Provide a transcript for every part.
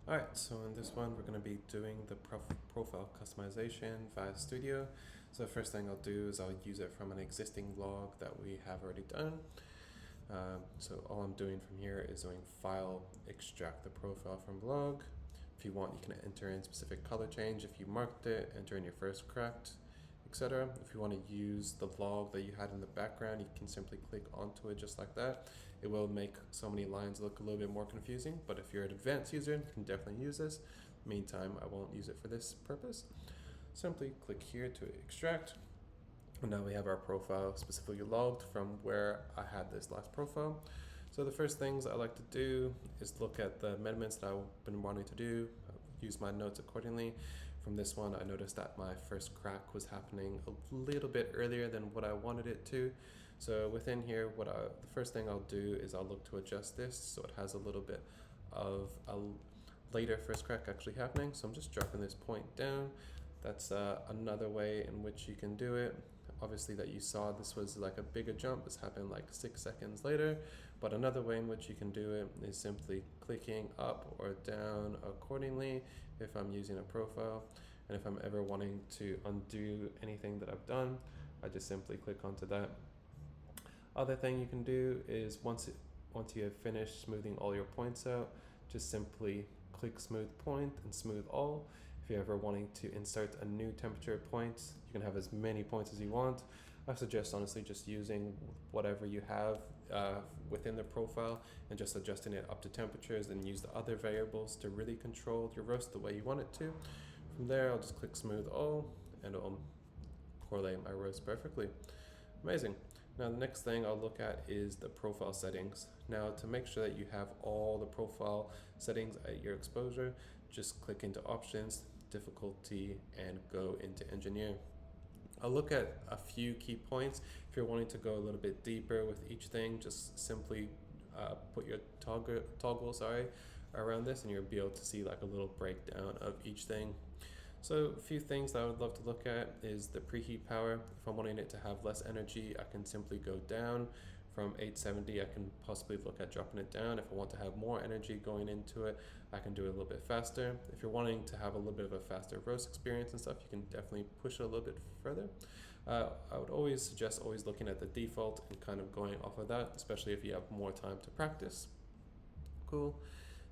Alright, so in this one we're going to be doing the profile customization via Studio. So the first thing I'll do is I'll use it from an existing log that we have already done. So all I'm doing from here is doing File, Extract the profile from log. If you want, you can enter in specific color change. If you marked it, enter in your first cracked, etc. If you want to use the log that you had in the background, you can simply click onto it just like that. It will make so many lines look a little bit more confusing, but if you're an advanced user, you can definitely use this. Meantime, I won't use it for this purpose. Simply click here to extract. And now we have our profile specifically logged from where I had this last profile. So the first things I like to do is look at the amendments that I've been wanting to do, use my notes accordingly. From this one, I noticed that my first crack was happening a little bit earlier than what I wanted it to. So within here, the first thing I'll do is I'll look to adjust this so it has a little bit of a later first crack actually happening. So I'm just dropping this point down. That's another way in which you can do it. Obviously that you saw, this was like a bigger jump. This happened like 6 seconds later. But another way in which you can do it is simply clicking up or down accordingly if I'm using a profile. And if I'm ever wanting to undo anything that I've done, I just simply click onto that. Other thing you can do is once you have finished smoothing all your points out, just simply click smooth point and smooth all. If you're ever wanting to insert a new temperature point, you can have as many points as you want. I suggest honestly just using whatever you have within the profile and just adjusting it up to temperatures, and use the other variables to really control your roast the way you want it to. From there, I'll just click smooth all and it'll correlate my roast perfectly. Amazing. Now the next thing I'll look at is the profile settings. Now to make sure that you have all the profile settings at your exposure, just click into options, difficulty, and go into engineer. I'll look at a few key points. If you're wanting to go a little bit deeper with each thing, just simply put your toggle around this and you'll be able to see like a little breakdown of each thing. So a few things that I would love to look at is the preheat power. If I'm wanting it to have less energy, I can simply go down from 870. I can possibly look at dropping it down. If I want to have more energy going into it, I can do it a little bit faster. If you're wanting to have a little bit of a faster roast experience and stuff, you can definitely push it a little bit further. I would always suggest always looking at the default and kind of going off of that, especially if you have more time to practice. Cool.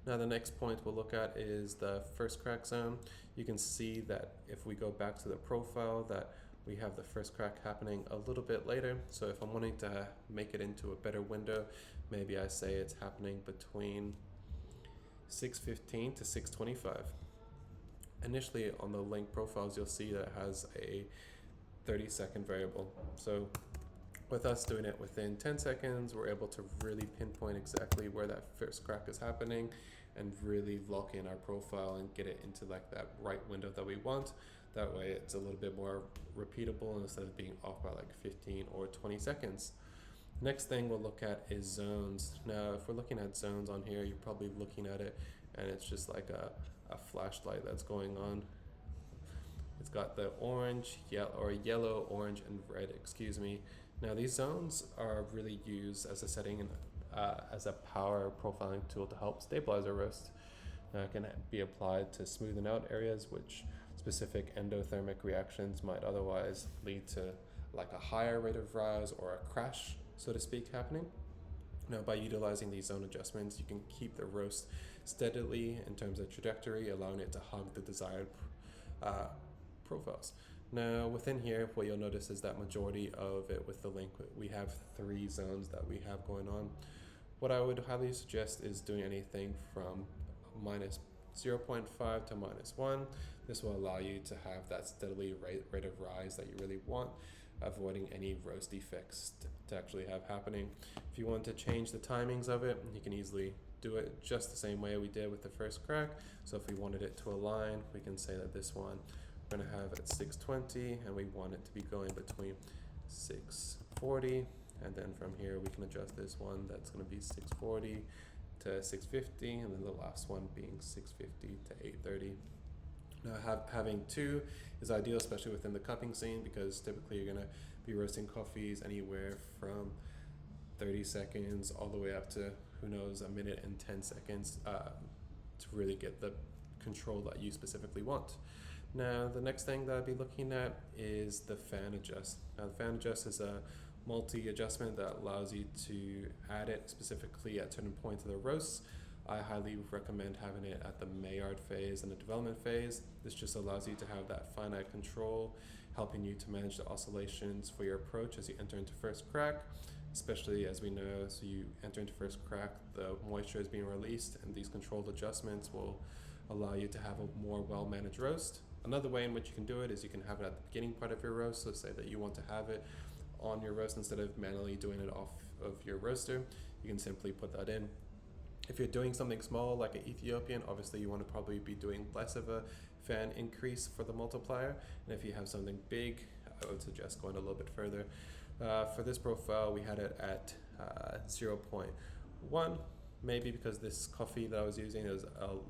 Now the next point we'll look at is the first crack zone. You can see that if we go back to the profile that we have the first crack happening a little bit later. So if I'm wanting to make it into a better window, maybe I say it's happening between 6:15 to 6:25. Initially on the link profiles, you'll see that it has a 30-second variable. So with us doing it within 10 seconds, we're able to really pinpoint exactly where that first crack is happening and really lock in our profile and get it into like that right window that we want. That way it's a little bit more repeatable instead of being off by like 15 or 20 seconds. Next thing we'll look at is zones. Now, if we're looking at zones on here, you're probably looking at it and it's just like a flashlight that's going on. It's got the yellow, orange, and red, excuse me. Now these zones are really used as a setting as a power profiling tool to help stabilize a roast. Now it can be applied to smoothen out areas which specific endothermic reactions might otherwise lead to like a higher rate of rise or a crash, so to speak, happening. Now, by utilizing these zone adjustments, you can keep the roast steadily in terms of trajectory, allowing it to hug the desired profiles. Now within here, what you'll notice is that majority of it with the link, we have 3 zones that we have going on. What I would highly suggest is doing anything from minus 0.5 to -1. This will allow you to have that steadily rate of rise that you really want, avoiding any roast defects to actually have happening. If you want to change the timings of it, you can easily do it just the same way we did with the first crack. So if we wanted it to align, we can say that this one we're going to have at 620 and we want it to be going between 640, and then from here we can adjust this one, that's going to be 640 to 650, and then the last one being 650 to 830. Now having 2 is ideal, especially within the cupping scene, because typically you're going to be roasting coffees anywhere from 30 seconds all the way up to, who knows, a minute and 10 seconds to really get the control that you specifically want. Now, the next thing that I'll be looking at is the fan adjust. Now, the fan adjust is a multi-adjustment that allows you to add it specifically at certain points of the roast. I highly recommend having it at the Maillard phase and the development phase. This just allows you to have that finite control, helping you to manage the oscillations for your approach as you enter into first crack, especially as we know, so you enter into first crack, the moisture is being released, and these controlled adjustments will allow you to have a more well-managed roast. Another way in which you can do it is you can have it at the beginning part of your roast. So say that you want to have it on your roast instead of manually doing it off of your roaster, you can simply put that in. If you're doing something small like an Ethiopian, obviously you want to probably be doing less of a fan increase for the multiplier. And if you have something big, I would suggest going a little bit further. For this profile, we had it at 0.1, maybe because this coffee that I was using is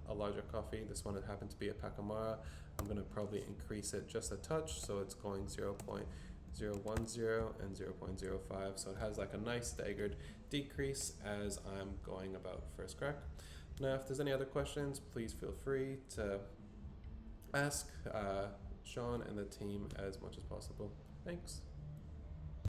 a larger coffee. This one happened to be a Pacamara. I'm going to probably increase it just a touch, so it's going 0.010 and 0.05, so it has like a nice staggered decrease as I'm going about first crack. Now, if there's any other questions, please feel free to ask Sean and the team as much as possible. Thanks.